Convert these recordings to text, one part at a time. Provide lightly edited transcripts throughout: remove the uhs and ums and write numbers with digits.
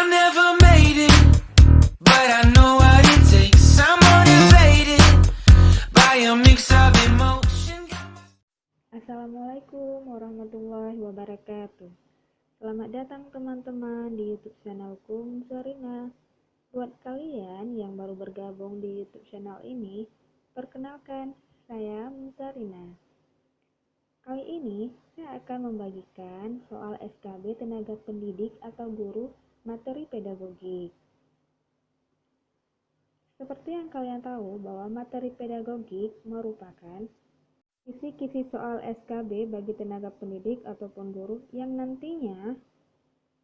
I never made it, but I know what it takes. I'm motivated by a mix of emotion. Assalamualaikum warahmatullahi wabarakatuh. Selamat datang teman-teman di YouTube channelku Sarina. Buat kalian yang baru bergabung di YouTube channel ini, perkenalkan saya Sarina. Kali ini saya akan membagikan soal SKB tenaga pendidik atau guru materi pedagogik. Seperti yang kalian tahu bahwa materi pedagogik merupakan kisi-kisi soal SKB bagi tenaga pendidik ataupun guru yang nantinya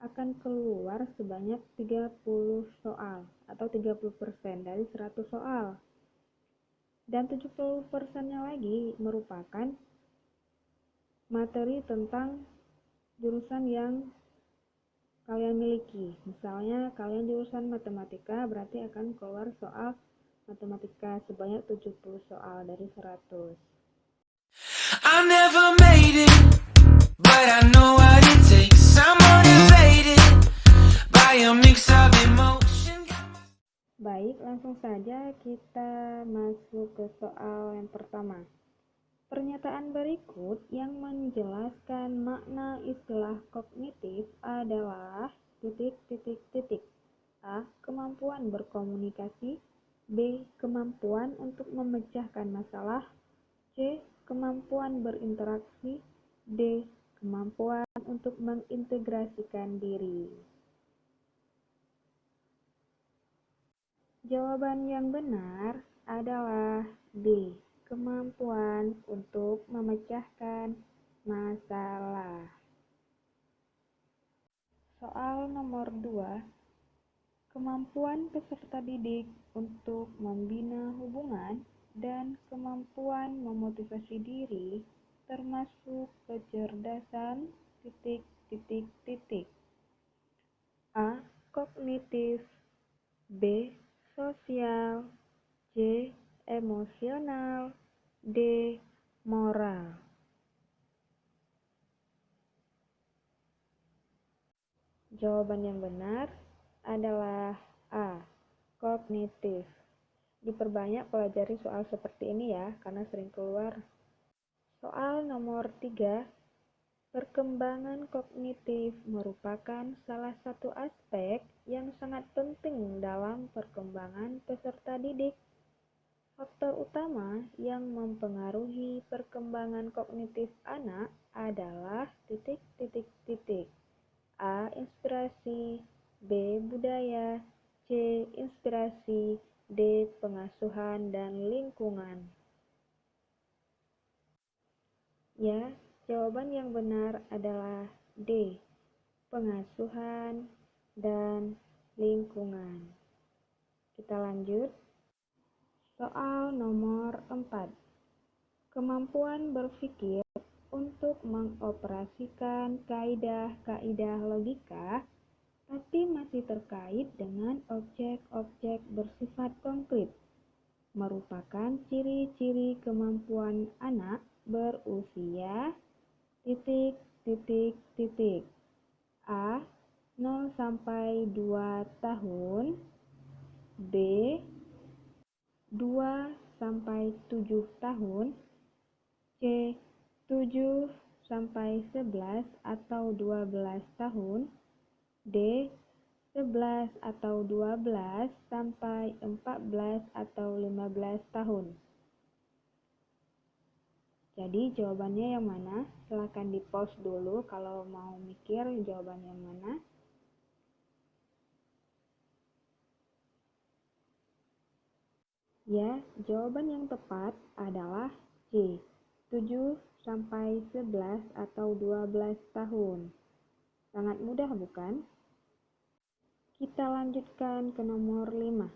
akan keluar sebanyak 30 soal atau 30% dari 100 soal. Dan 70%-nya lagi merupakan materi tentang jurusan yang kalian miliki. Misalnya kalian jurusan matematika, berarti akan keluar soal matematika sebanyak 70 soal dari 100. I never made it, but I know what it takes. I'm motivated by a mix of emotion. Baik, langsung saja kita masuk ke soal yang pertama. Pernyataan berikut yang menjelaskan makna istilah kognitif adalah A. Kemampuan berkomunikasi. B. Kemampuan untuk memecahkan masalah. C. Kemampuan berinteraksi. D. Kemampuan untuk mengintegrasikan diri. Jawaban yang benar adalah D. Kemampuan untuk memecahkan masalah. Soal nomor 2. Kemampuan peserta didik untuk membina hubungan dan kemampuan memotivasi diri termasuk kecerdasan A. Kognitif. B. Sosial. C. Emosional. D. Moral. Jawaban yang benar adalah A. Kognitif. Diperbanyak pelajari soal seperti ini ya, karena sering keluar. Soal nomor 3. Perkembangan kognitif merupakan salah satu aspek yang sangat penting dalam perkembangan peserta didik. Faktor utama yang mempengaruhi perkembangan kognitif anak adalah A. Inspirasi. B. Budaya. C. Inspirasi. D. Pengasuhan dan lingkungan. Ya, jawaban yang benar adalah D. Pengasuhan dan lingkungan. Kita lanjut. Soal nomor 4. Kemampuan berpikir untuk mengoperasikan kaidah-kaidah logika tapi masih terkait dengan objek-objek bersifat konkret merupakan ciri-ciri kemampuan anak berusia A. 0 sampai 2 tahun. B. 2 sampai 7 tahun. C. 7 sampai 11 atau 12 tahun. D. 11 atau 12 sampai 14 atau 15 tahun. Jadi jawabannya yang mana? Silakan di-pause dulu kalau mau mikir jawaban yang mana. Ya, jawaban yang tepat adalah C. 7 sampai 11 atau 12 tahun. Sangat mudah bukan? Kita lanjutkan ke nomor 5.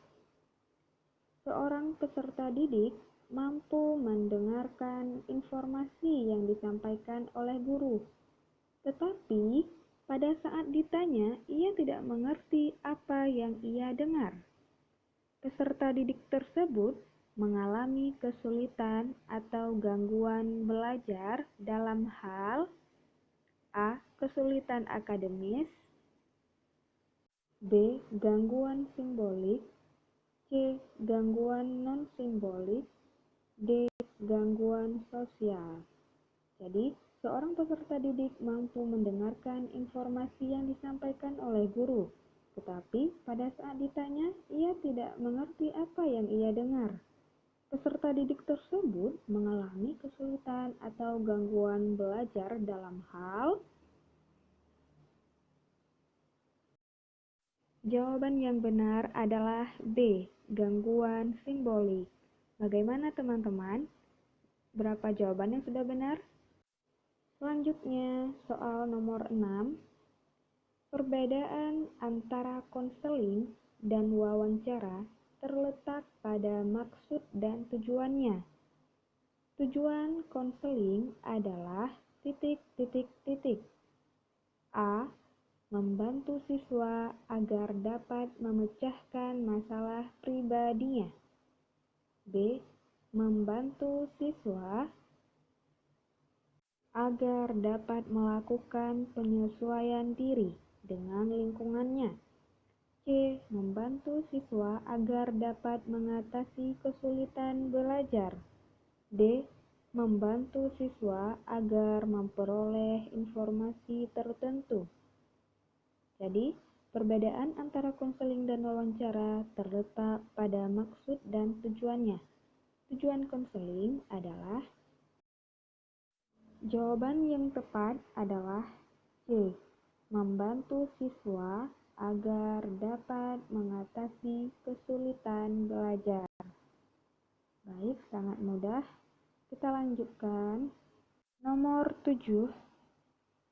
Seorang peserta didik mampu mendengarkan informasi yang disampaikan oleh guru. Tetapi pada saat ditanya, ia tidak mengerti apa yang ia dengar. Peserta didik tersebut mengalami kesulitan atau gangguan belajar dalam hal A. Kesulitan akademis. B. Gangguan simbolik, C. Gangguan non-simbolik, D. Gangguan sosial. Jadi, seorang peserta didik mampu mendengarkan informasi yang disampaikan oleh guru, tetapi pada saat ditanya, ia tidak mengerti apa yang ia dengar. Peserta didik tersebut mengalami kesulitan atau gangguan belajar dalam hal. Jawaban yang benar adalah B. Gangguan simbolik. Bagaimana teman-teman? Berapa jawaban yang sudah benar? Selanjutnya, soal nomor 6. Perbedaan antara konseling dan wawancara terletak pada maksud dan tujuannya. Tujuan konseling adalah A. Membantu siswa agar dapat memecahkan masalah pribadinya. B. Membantu siswa agar dapat melakukan penyesuaian diri dengan lingkungannya. C. Membantu siswa agar dapat mengatasi kesulitan belajar. D. Membantu siswa agar memperoleh informasi tertentu. Jadi, perbedaan antara konseling dan wawancara terletak pada maksud dan tujuannya. Tujuan konseling adalah. Jawaban yang tepat adalah C. Membantu siswa agar dapat mengatasi kesulitan belajar. Baik, sangat mudah. Kita lanjutkan. Nomor 7.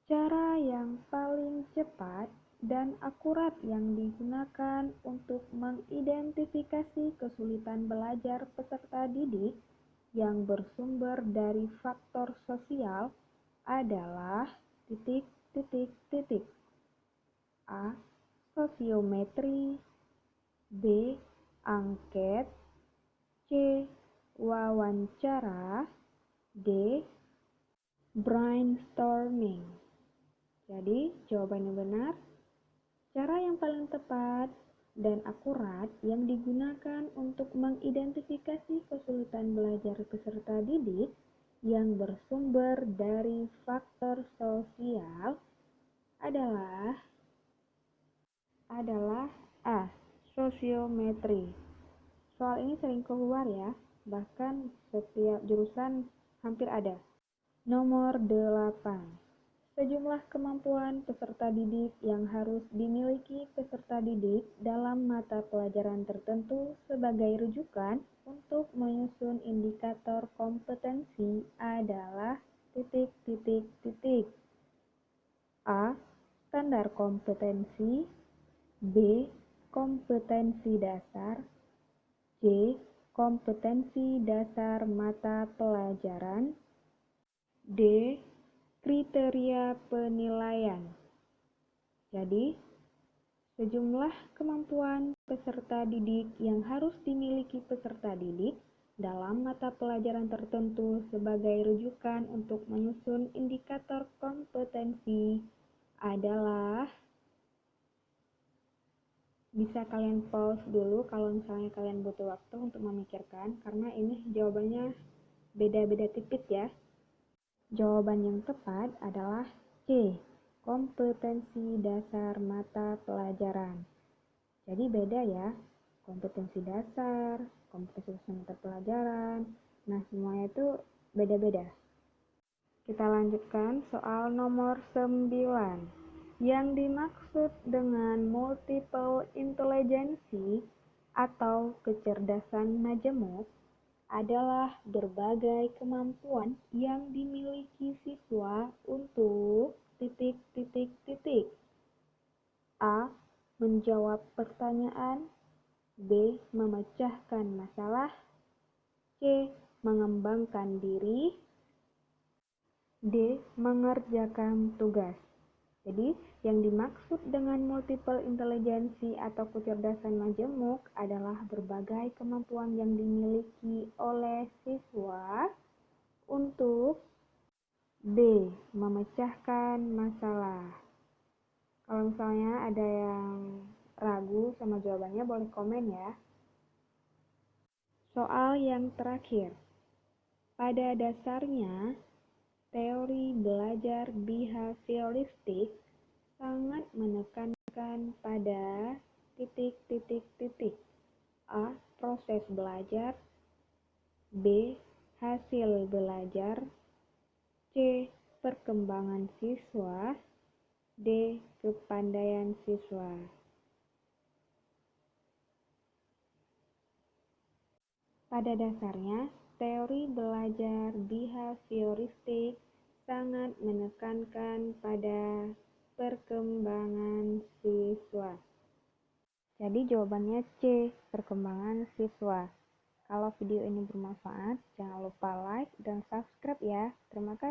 Cara yang paling cepat dan akurat yang digunakan untuk mengidentifikasi kesulitan belajar peserta didik yang bersumber dari faktor sosial adalah A. Sosiometri, B. Angket, C. Wawancara, D. Brainstorming. Jadi, jawaban yang benar, cara yang paling tepat dan akurat yang digunakan untuk mengidentifikasi kesulitan belajar peserta didik yang bersumber dari faktor sosial adalah A. Sosiometri. Soal ini sering keluar ya, bahkan setiap jurusan hampir ada. Nomor 8. Sejumlah kemampuan peserta didik yang harus dimiliki peserta didik dalam mata pelajaran tertentu sebagai rujukan untuk menyusun indikator kompetensi adalah A. Standar kompetensi, B. Kompetensi dasar, C. Kompetensi dasar mata pelajaran, D. Kriteria penilaian. Jadi, sejumlah kemampuan peserta didik yang harus dimiliki peserta didik dalam mata pelajaran tertentu sebagai rujukan untuk menyusun indikator kompetensi adalah. Bisa kalian pause dulu kalau misalnya kalian butuh waktu untuk memikirkan, karena ini jawabannya beda-beda tipis ya. Jawaban yang tepat adalah C. Kompetensi dasar mata pelajaran. Jadi beda ya, kompetensi dasar, kompetensi dasar mata pelajaran. Nah, semuanya itu beda-beda. Kita lanjutkan soal nomor 9. Yang dimaksud dengan multiple intelligence atau kecerdasan majemuk adalah berbagai kemampuan yang dimiliki siswa untuk A. Menjawab pertanyaan, B. Memecahkan masalah, C. Mengembangkan diri, D. Mengerjakan tugas. Jadi, yang dimaksud dengan multiple intelligence atau kecerdasan majemuk adalah berbagai kemampuan yang dimiliki oleh siswa untuk B. Memecahkan masalah. Kalau misalnya ada yang setuju sama jawabannya boleh komen ya. Soal yang terakhir. Pada dasarnya, teori belajar behavioristik sangat menekankan pada titik-titik-titik. A. Proses belajar. B. Hasil belajar. C. Perkembangan siswa. D. Kepandaian siswa. Pada dasarnya, teori belajar behavioristik sangat menekankan pada perkembangan siswa. Jadi jawabannya C, perkembangan siswa. Kalau video ini bermanfaat, jangan lupa like dan subscribe ya. Terima kasih.